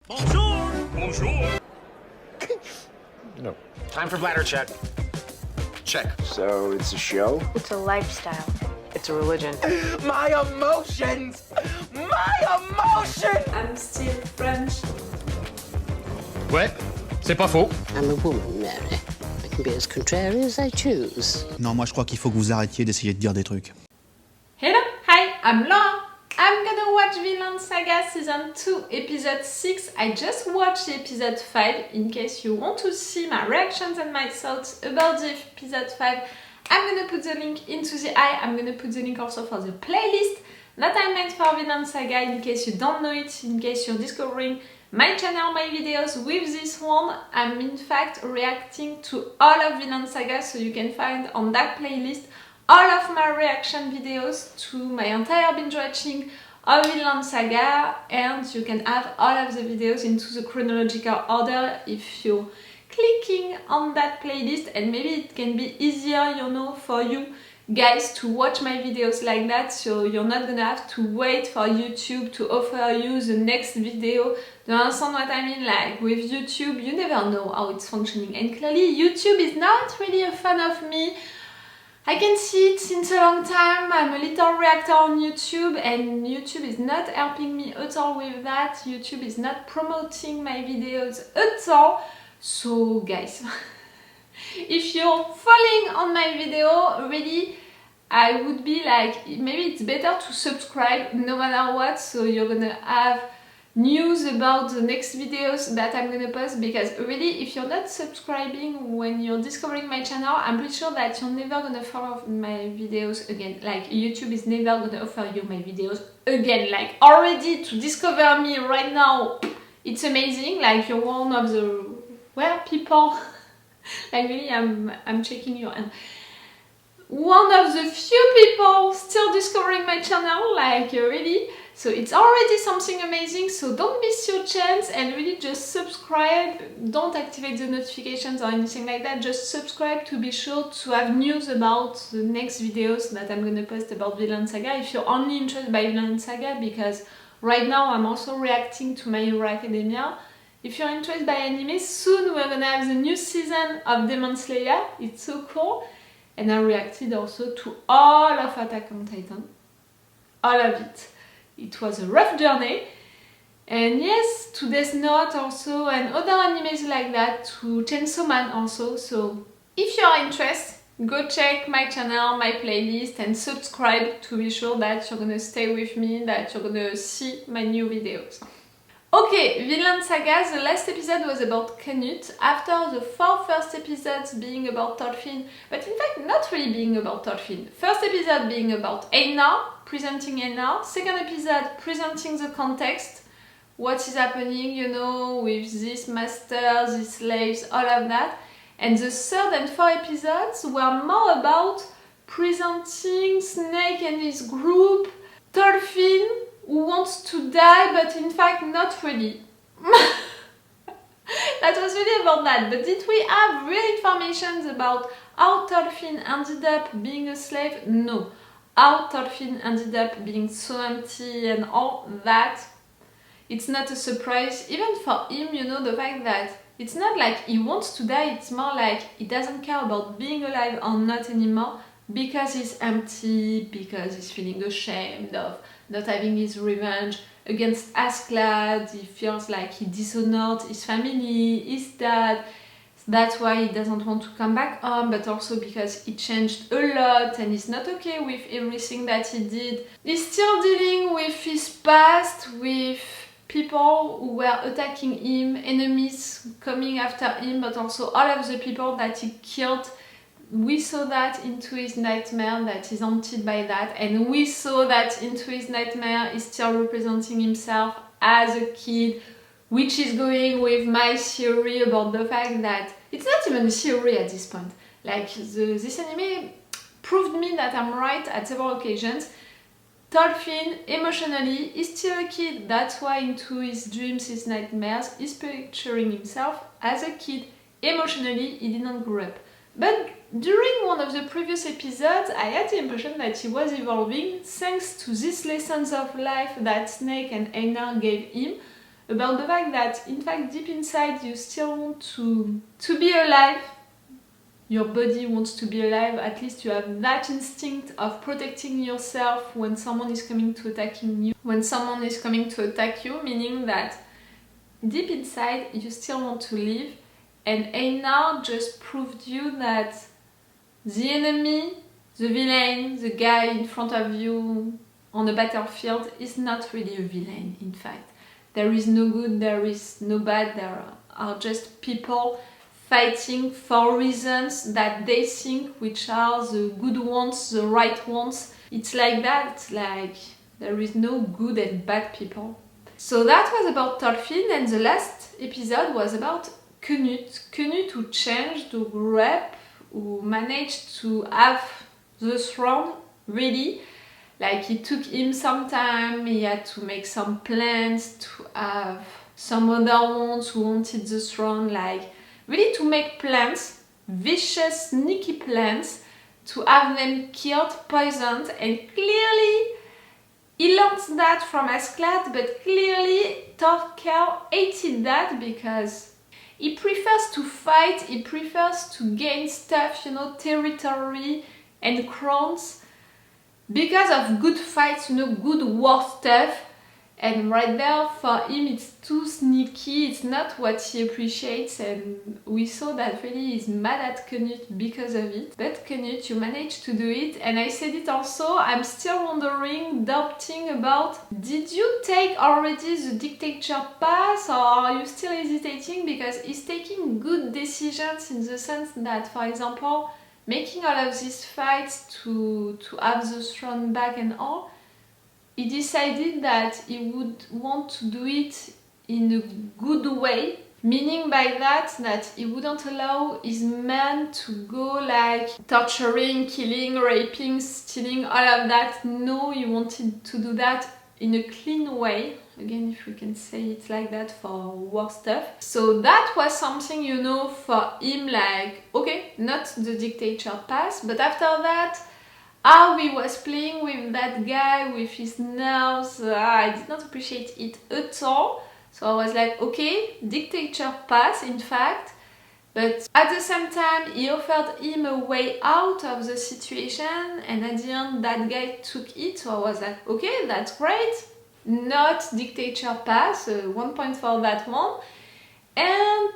Bonjour! Bonjour! No. Time for bladder check. Check. So it's a show? It's a lifestyle. It's a religion. My emotions! My emotions! I'm still French. Ouais, c'est pas faux. I'm a woman, Mary. I can be as contrary as I choose. Non, moi je crois qu'il faut que vous arrêtiez d'essayer de dire des trucs. Hello, hi, I'm Laura. I'm gonna watch Vinland Saga Season 2, Episode 6. I just watched Episode 5. In case you want to see my reactions and my thoughts about the Episode 5, I'm gonna put the link into the eye. I'm gonna put the link also for the playlist that I made for Vinland Saga, in case you don't know it, in case you're discovering my channel, my videos with this one. I'm in fact reacting to all of Vinland Saga, so you can find on that playlist all of my reaction videos to my entire binge watching of Vinland Saga, and you can have all of the videos into the chronological order if you're clicking on that playlist, and maybe it can be easier, you know, for you guys to watch my videos like that, so you're not gonna have to wait for YouTube to offer you the next video. Do you understand what I mean? Like with YouTube, you never know how it's functioning, and clearly YouTube is not really a fan of me. I can see it since a long time. I'm a little reactor on YouTube, and YouTube is not helping me at all with that. YouTube is not promoting my videos at all. So guys, if you're following on my video really, I would be like, maybe it's better to subscribe no matter what, so you're gonna have news about the next videos that I'm gonna post. Because really, if you're not subscribing when you're discovering my channel, I'm pretty sure that you're never gonna follow my videos again. Like YouTube is never gonna offer you my videos again. Like already to discover me right now, it's amazing. Like you're one of the people like really, I'm checking you, and one of the few people still discovering my channel, like really. So it's already something amazing, so don't miss your chance, and really just subscribe. Don't activate the notifications or anything like that, just subscribe to be sure to have news about the next videos that I'm gonna post about Vinland Saga, if you're only interested by Vinland Saga, because right now I'm also reacting to My Hero Academia. If you're interested by anime, soon we're gonna have the new season of Demon Slayer. It's so cool. And I reacted also to all of Attack on Titan. All of it. It was a rough journey. And yes, to Death Note also, and other animes like that, to Chainsaw Man also. So if you are interested, go check my channel, my playlist, and subscribe to be sure that you're gonna stay with me, that you're gonna see my new videos. Okay, Vinland Saga, the last episode was about Canute, after the 4 first episodes being about Thorfinn, but in fact not really being about Thorfinn. First episode being about Einar, presenting Einar. Second episode presenting the context, what is happening, you know, with this master, these slaves, all of that. And the third and fourth episodes were more about presenting Snake and his group, Thorfinn, who wants to die, but in fact not really. That was really about that. But did we have real information about how Thorfinn ended up being a slave? No. How Thorfinn ended up being so empty and all that, it's not a surprise. Even for him, you know, the fact that it's not like he wants to die, it's more like he doesn't care about being alive or not anymore, because he's empty, because he's feeling ashamed of not having his revenge against Askeladd. He feels like he dishonored his family, his dad. That's why he doesn't want to come back home, but also because he changed a lot and he's not okay with everything that he did. He's still dealing with his past, with people who were attacking him, enemies coming after him, but also all of the people that he killed. We saw that into his nightmare, that he's haunted by that, and we saw that into his nightmare he's still representing himself as a kid, which is going with my theory about the fact that it's not even a theory at this point. Like, this anime proved me that I'm right at several occasions. Thorfinn, emotionally, is still a kid. That's why into his dreams, his nightmares, he's picturing himself as a kid. Emotionally, he didn't grow up. But during one of the previous episodes, I had the impression that he was evolving thanks to these lessons of life that Snake and Einar gave him. about the fact that in fact deep inside you still want to be alive. Your body wants to be alive, at least you have that instinct of protecting yourself when someone is coming to attack you. When someone is coming to attack you, meaning that deep inside you still want to live, and Einar just proved you that the enemy, the villain, the guy in front of you on the battlefield is not really a villain, in fact. There is no good, there is no bad, there are just people fighting for reasons that they think which are the good ones, the right ones. It's like that, like there is no good and bad people. So that was about Thorfinn, and the last episode was about Canute. Canute who changed, who grew up, who managed to have the throne really. Like it took him some time, he had to make some plans to have some other ones who wanted the throne, like really to make plans, vicious, sneaky plans, to have them killed, poisoned, and clearly he learned that from Askeladd, but clearly Thorkell hated that because he prefers to fight, he prefers to gain stuff, you know, territory and crowns, because of good fights, you know, good war stuff. And right there, for him, it's too sneaky, it's not what he appreciates, and we saw that really he's mad at Canute because of it. But Canute, you managed to do it, and I said it also, I'm still wondering, doubting about, did you take already the dictator pass, or are you still hesitating? Because he's taking good decisions in the sense that, for example, making all of these fights to have the throne back and all, he decided that he would want to do it in a good way, meaning by that he wouldn't allow his men to go like torturing, killing, raping, stealing, all of that. No, he wanted to do that in a clean way. Again, if we can say it like that for war stuff. So that was something, you know, for him, like, okay, not the dictator pass, but after that, how he was playing with that guy with his nails, I did not appreciate it at all. So I was like, okay, dictator pass, in fact, but at the same time he offered him a way out of the situation, and at the end that guy took it. So I was like, okay, that's great, not dictator pass, 1 point for that one. And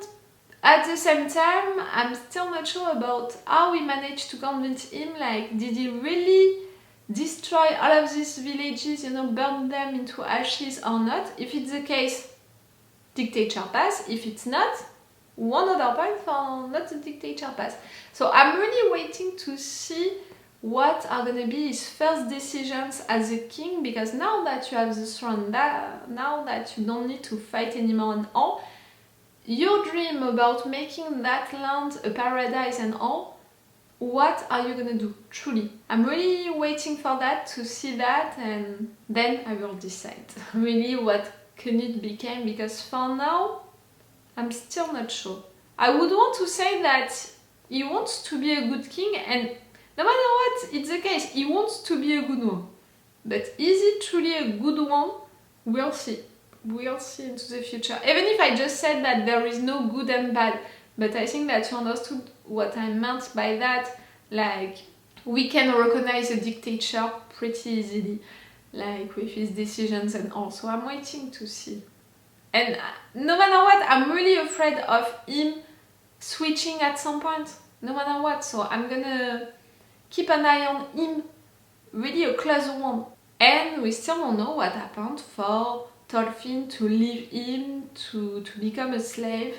at the same time, I'm still not sure about how he managed to convince him, like, did he really destroy all of these villages, you know, burn them into ashes or not? If it's the case, dictator pass. If it's not, one other point for not the dictator pass. So I'm really waiting to see what are gonna be his first decisions as a king, because now that you have the throne, now that you don't need to fight anymore and all, your dream about making that land a paradise and all, what are you gonna do, truly? I'm really waiting for that, to see that, and then I will decide really what Canute became, because for now, I'm still not sure. I would want to say that he wants to be a good king, and no matter what, it's the case, he wants to be a good one. But is it truly a good one? We'll see. We'll see into the future. Even if I just said that there is no good and bad, but I think that you understood what I meant by that. Like, we can recognize a dictator pretty easily, like with his decisions and all. So I'm waiting to see. And no matter what, I'm really afraid of him switching at some point, no matter what. So I'm gonna keep an eye on him, really a close one. And we still don't know what happened for Thorfinn to leave him, to become a slave.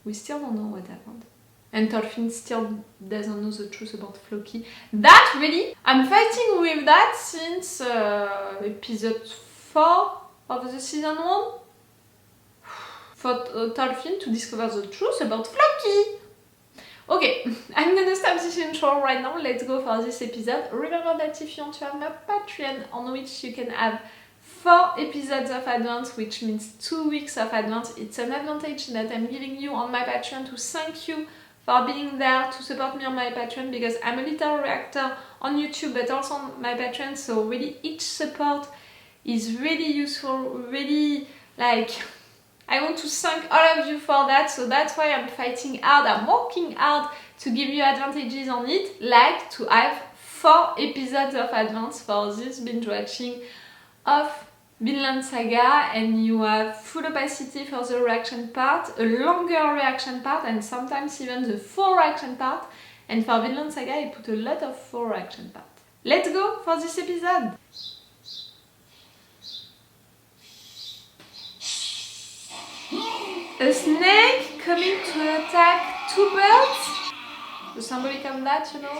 We still don't know what happened. And Thorfinn still doesn't know the truth about Floki. That really, I'm fighting with that since episode 4 of the season 1. For Thorfinn to discover the truth about Floki. Okay, I'm gonna stop this intro right now. Let's go for this episode. Remember that if you want to have my Patreon, on which you can have 4 episodes of advance, which means 2 weeks of advance. It's an advantage that I'm giving you on my Patreon to thank you for being there, to support me on my Patreon, because I'm a little reactor on YouTube but also on my Patreon, so really each support is really useful, really, like, I want to thank all of you for that, so that's why I'm fighting hard, I'm working hard to give you advantages on it, like to have 4 episodes of advance for this binge watching of Vinland Saga, and you have full opacity for the reaction part, a longer reaction part, and sometimes even the 4 reaction part. And for Vinland Saga, I put a lot of 4 reaction part. Let's go for this episode! A snake coming to attack 2 birds? The symbolic of that, you know?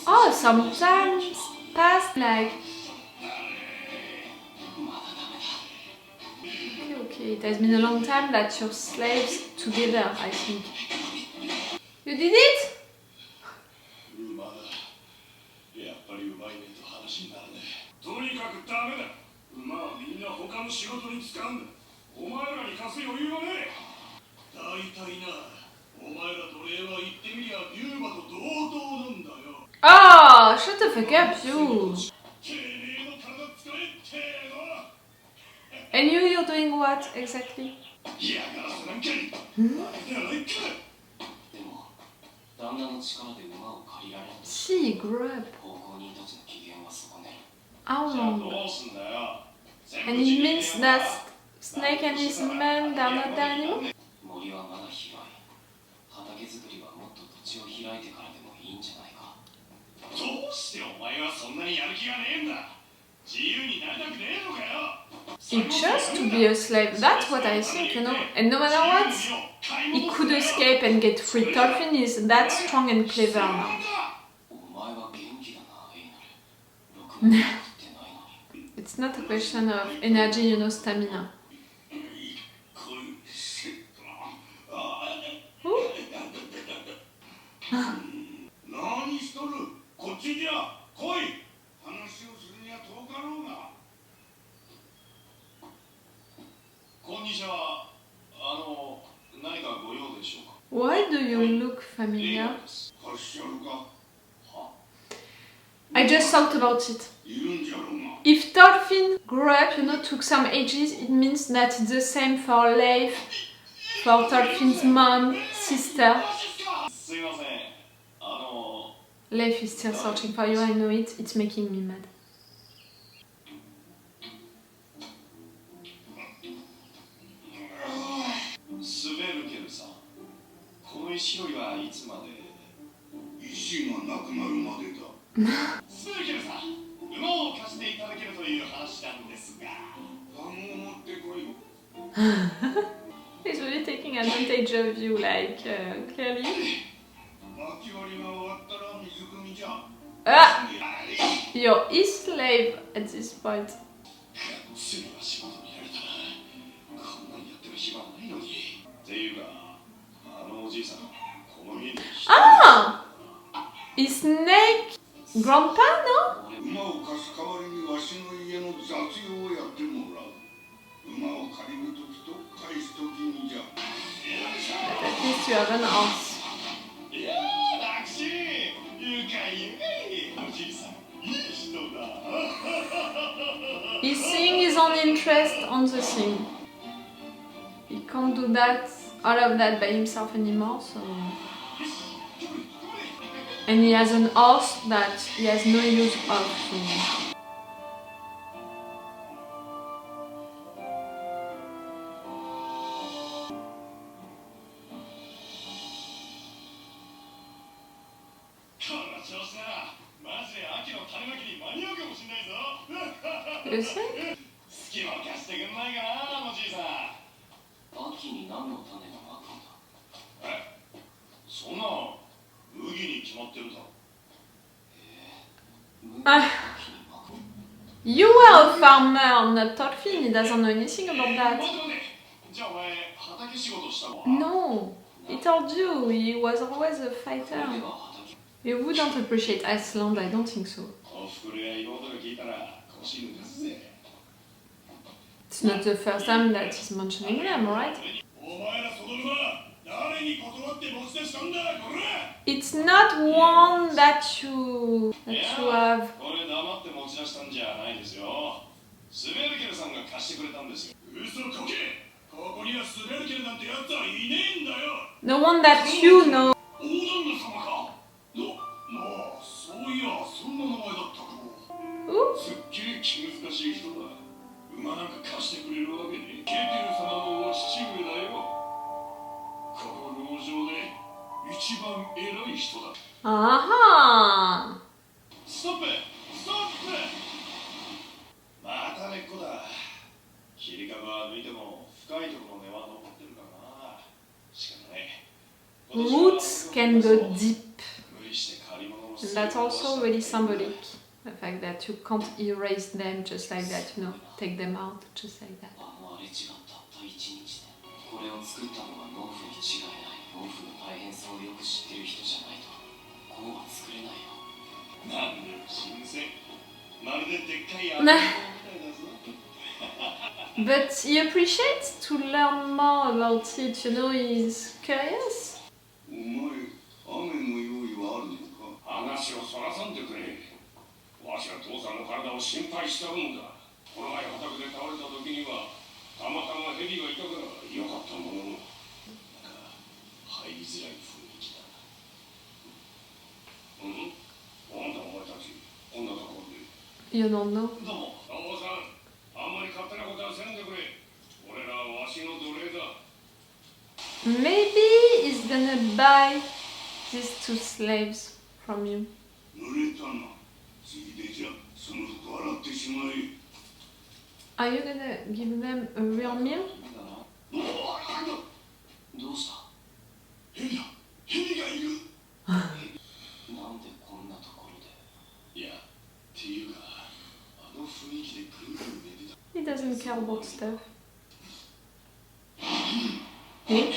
Oh, sometimes past like... Okay, it has been a long time that you're slaves together, I think. You did it? Oh, shut the fuck up, you! And you're doing what exactly? See, grab. How long? And it means that Snake and his men, they're not there anymore? He chose to be a slave, that's what I think, you know. And no matter what, he could escape and get free. Thorfinn is that strong and clever now. It's not a question of energy, you know, stamina. Why do you look familiar? I just thought about it. If Thorfinn grew up, you know, took some ages, it means that it's the same for Leif, for Thorfinn's mom, sister. Leif is still searching for you, I know it, it's making me mad. He's really taking advantage of you, like, clearly. Ah! You're his slave at this point. Ah! Is Snake grandpa, no? But at least you have an horse. He's seeing his own interest on the thing. He can't do that, all of that by himself anymore, so... And he has an horse that he has no use of, so... You think? You are a farmer, not Thorfinn. He doesn't know anything about that. No, he told you he was always a fighter. You wouldn't appreciate Iceland, I don't think so. It's not the first time that he's mentioning them, right? It's not one that you have. これ黙って持ち出したんじゃないですよ。スベルケルさんが貸してくれたんですよ。嘘こけ。ここにはスベルケルなんてやつはいねえんだよ。 The one that you know. 大旦那様か。そういや、そんな名前だったか。すっきり気難しい人だ。馬なんか貸してくれるわけね。ケテル様のお父上だよ。この路上で一番偉い人だ。Aha! ストップストップ。また根っこだ。切り株は抜いても深いところの根は残ってるからな。しかない。 Roots can go deep. 無理して借り物を And that's also really symbolic. The fact that you can't erase them just like that, you know, take them out just like that. あれ違ったった一日で。これを作ったのは農夫に違いない。農夫の大変さをよく知ってる人じゃないとこうは作れないよ。なんで新鮮。まるででっかいアメリカみたいだぞ。 But he appreciates to learn more about it, you know, he's curious. お前、雨の用意はあるのか。話をそらさんでくれ。わしは父さんの体を心配しておるのだ。この前畑で倒れた時にはたまたま蛇がいたからよかったものの、なんか入りづらい雰囲気だな。なんだお前たち、こんなところで。 You don't know. どうも、父さん、あんまり勝手なことはせんでくれ。俺らはわしの奴隷だ。 Maybe he's gonna buy these 2 slaves from you. 濡れたな。次でじゃ、その服洗ってしまえ。 Are you gonna give them a real meal? どうした？蛇だ！蛇がいる！なんでこんなところで？いや、っていうか、あの雰囲気でぐるぐる寝てた。 He doesn't care about stuff. Eh?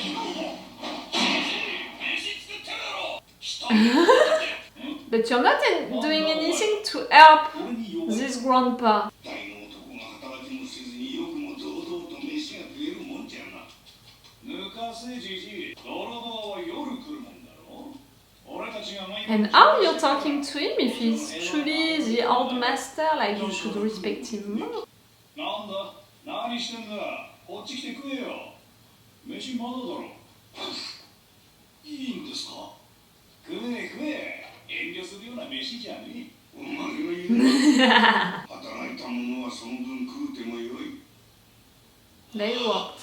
But you're not doing anything to help this grandpa. 大の男が働きもせずによくも堂々と飯が食えるもんじゃな。抜かせじじい、泥棒は夜来るもんだろ。俺たちが毎日 And how you're talking to him if he's truly the old master, like you should respect him more. なんだ、何してんだ。こっち来て食えよ。飯まだだろ。いいんですか。食え食え。遠慮するような飯じゃねえ。お前が言うな。働いた者はその分食うてもよい。 They worked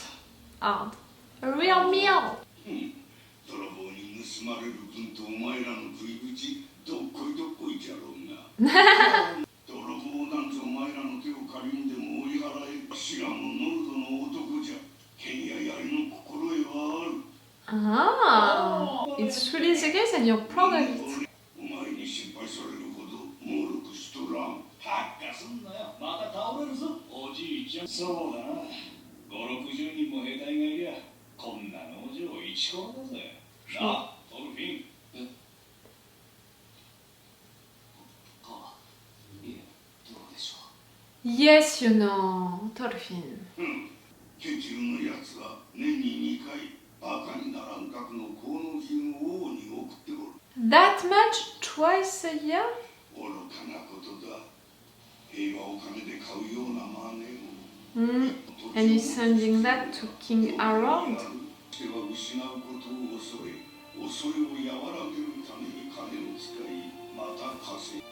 hard. A real meal. 泥棒に盗まれる分とお前らの食い口どっこいどっこいじゃろうが。泥棒なんてお前らの手を借りんでも追い払え。知らんノルドの男じゃ。剣や槍の心得はある。 Ah, it's really the case and you're proud of it. お前に心配されるほど猛力しとらん。はっかすんなよ。また倒れるぞ。おじいちゃん。そうだな。5、60人も兵隊がいりゃこんな農場一校だぜ。なあ、トルフィン。あ、いえ、どうでしょう。 Yes, you know, Thorfinn. ケチルのやつは年に2回バカにならん額の効能品を王に送っておる。 That much twice a year? 愚かなことだ。平和を金で買うようなマネーを。And he's sending that to King Harold? 手は失うことを恐れ、恐れを和らげるために金を使い、また稼ぐ。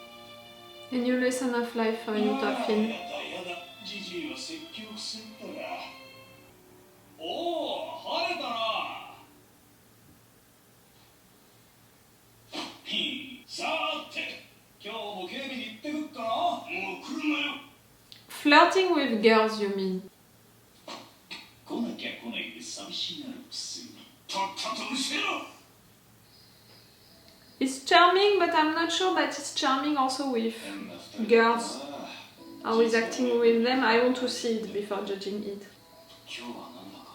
A new lesson of life for you, Thorfinn. やだ、ジジイは説教するから。おお、晴れたな。さて、今日も警備に行ってくっかな。もう来るなよ。 Flirting with girls, you mean? 来なきゃ来ないで寂しがるくせに。とっとと失せろ。 It's charming, but I'm not sure that it's charming also with girls. How he's acting with them, I want to see it before judging it. 今日はなんだか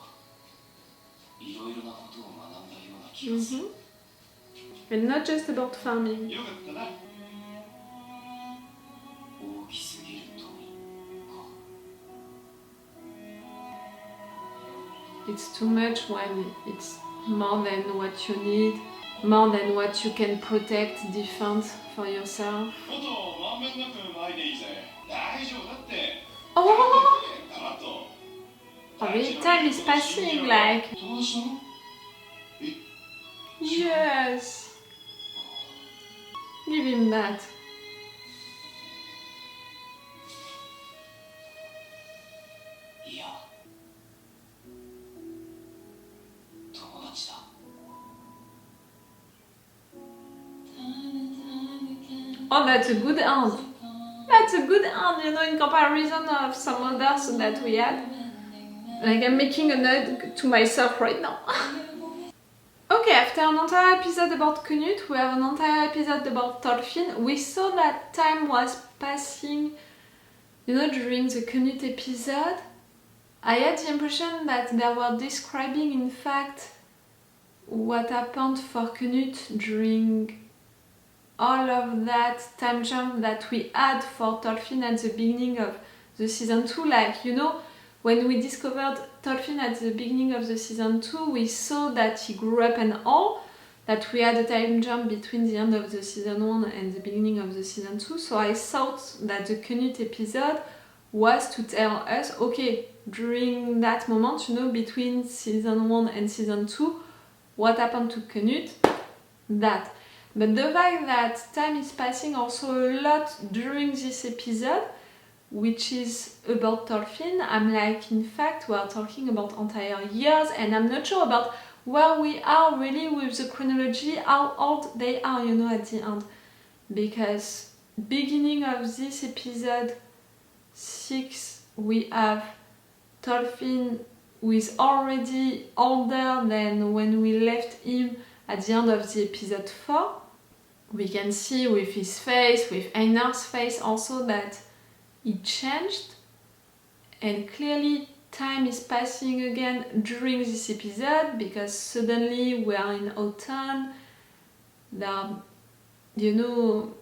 いろいろなことを学んだような気がする。And not just about farming. よかったな。大きすぎる富か。 It's too much when it's more than what you need. more than what you can protect, defend for yourself. もっとまんべんなく巻いていいぜ。大丈夫だって。 Oh! カット。 Really, time is passing, like... 友達なの？え？ Yes! Give him that. いや。友達だ。 Oh, that's a good hand. That's a good hand, you know, in comparison of some others that we had. Like, I'm making a note to myself right now. Okay, after an entire episode about Canute, we have an entire episode about Thorfinn. We saw that time was passing, you know, during the Canute episode. I had the impression that they were describing, in fact, what happened for Canute during all of that time jump that we had for Thorfinn at the beginning of the season 2. Like, you know, when we discovered Thorfinn at the beginning of the season 2, we saw that he grew up and all, that we had a time jump between the end of the season 1 and the beginning of the season 2. So I thought that the Canute episode was to tell us, okay, during that moment, you know, between season 1 and season 2, what happened to Canute? That. But the fact that time is passing also a lot during this episode, which is about Thorfinn, I'm like, in fact, we are talking about entire years, and I'm not sure about where we are really with the chronology, how old they are, you know, at the end. Because beginning of this episode 6, we have Thorfinn, who is already older than when we left him at the end of the episode 4. We can see with his face, with Einar's face also, that he changed, and clearly time is passing again during this episode because suddenly we are in autumn. There are, you know,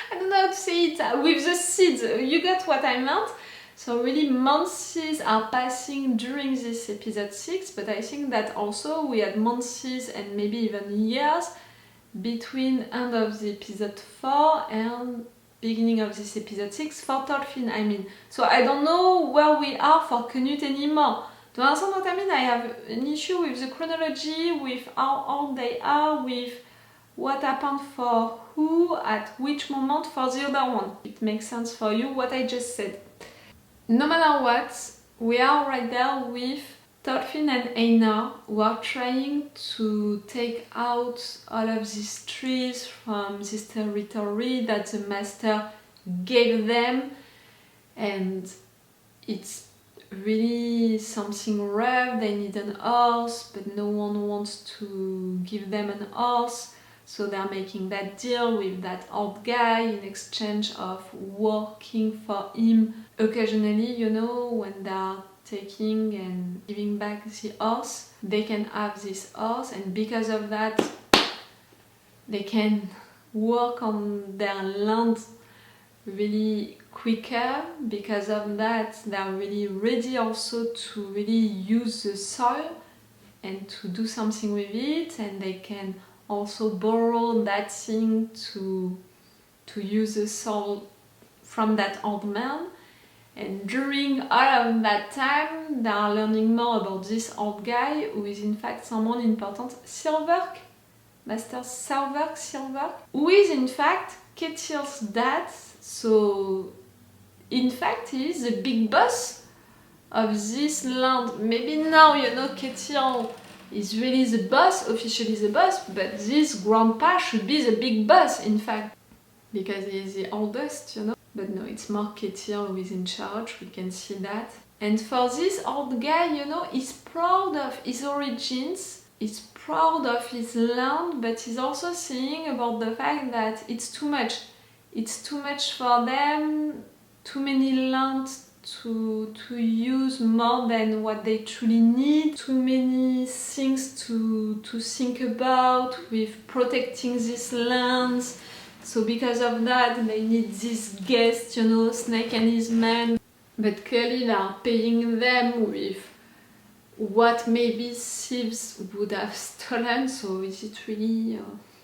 I don't know how to say it, with the seeds, you get what I meant? So really months are passing during this episode 6, but I think that also we had months and maybe even years between end of the episode 4 and beginning of this episode 6 for Thorfinn, I mean. So I don't know where we are for Canute anymore. Do you understand what I mean? I have an issue with the chronology, with how old they are, with what happened for who, at which moment for the other one. It makes sense for you what I just said. No matter what, we are right there with Thorfinn and Einar, who are trying to take out all of these trees from this territory that the master gave them, and it's really something rough. They need an horse, but no one wants to give them an horse, so they're making that deal with that old guy in exchange of working for him occasionally, you know, when they're taking and giving back the horse. They can have this horse, and because of that they can work on their land really quicker. Because of that they're really ready also to really use the soil and to do something with it, and they can also borrow that thing to use the soil from that old man. And during all of that time, they are learning more about this old guy, who is in fact someone important, Silverk, Master Silverk, who is in fact Ketil's dad. So in fact he is the big boss of this land. Maybe now, you know, Ketil is really the boss, officially the boss, but this grandpa should be the big boss, in fact, because he is the oldest, you know. But no, it's more Ketil who is in charge, we can see that. And for this old guy, you know, he's proud of his origins, he's proud of his land, but he's also saying about the fact that it's too much. It's too much for them, too many lands to use more than what they truly need, too many things to think about with protecting these lands. So because of that they need this guest, you know, Snake and his men, but clearly they are paying them with what maybe thieves would have stolen, so is it really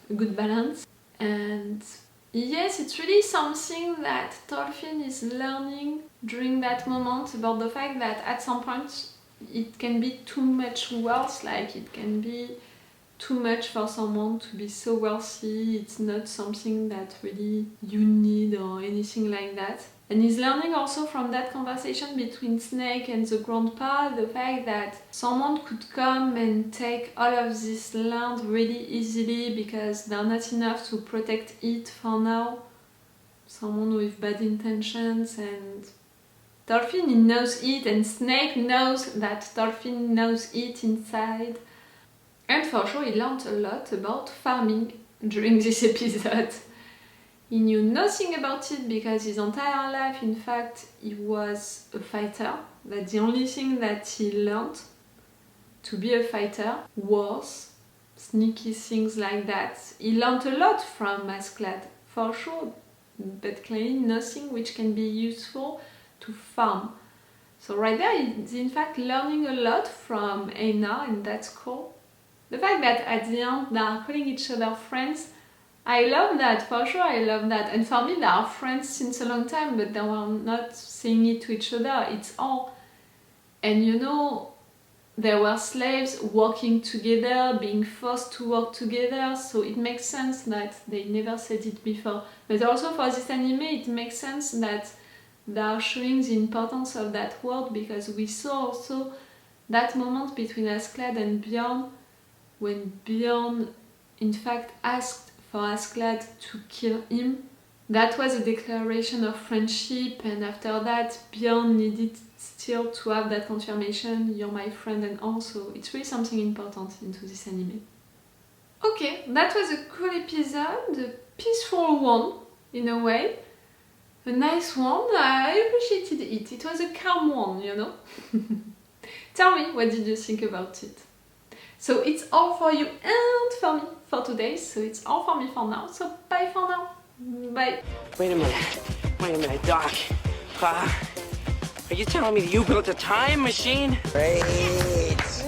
a good balance? And yes, it's really something that Thorfinn is learning during that moment about the fact that at some point it can be too much wealth, like it can be too much for someone to be so wealthy, it's not something that really you need or anything like that. And he's learning also from that conversation between Snake and the grandpa the fact that someone could come and take all of this land really easily because they're not enough to protect it for now. Someone with bad intentions, and Thorfinn knows it, and Snake knows that Thorfinn knows it inside. And for sure he learned a lot about farming during this episode. He knew nothing about it because his entire life, in fact, he was a fighter. That's the only thing that he learned, to be a fighter. Wars, sneaky things like that. He learned a lot from askeladd, for sure, but clearly nothing which can be useful to farm. So right there, he's in fact learning a lot from Einar, and that's cool. The fact that at the end they are calling each other friends, I love that, for sure I love that. And for me they are friends since a long time, but they were not saying it to each other, it's all. And you know, they were slaves working together, being forced to work together, so it makes sense that they never said it before. But also for this anime it makes sense that they are showing the importance of that word, because we saw also that moment between askeladd and Bjorn, when Bjorn in fact asked for askeladd to kill him. That was a declaration of friendship, and after that Bjorn needed still to have that confirmation, you're my friend, and also it's really something important into this anime. Okay, that was a cool episode, a peaceful one in a way, a nice one. I appreciated it, it was a calm one, you know. Tell me, what did you think about it? So it's all for you and for me for today, so it's all for me for now, so bye for now. Bye. Wait a minute, Doc. Are you telling me that you built a time machine? Great.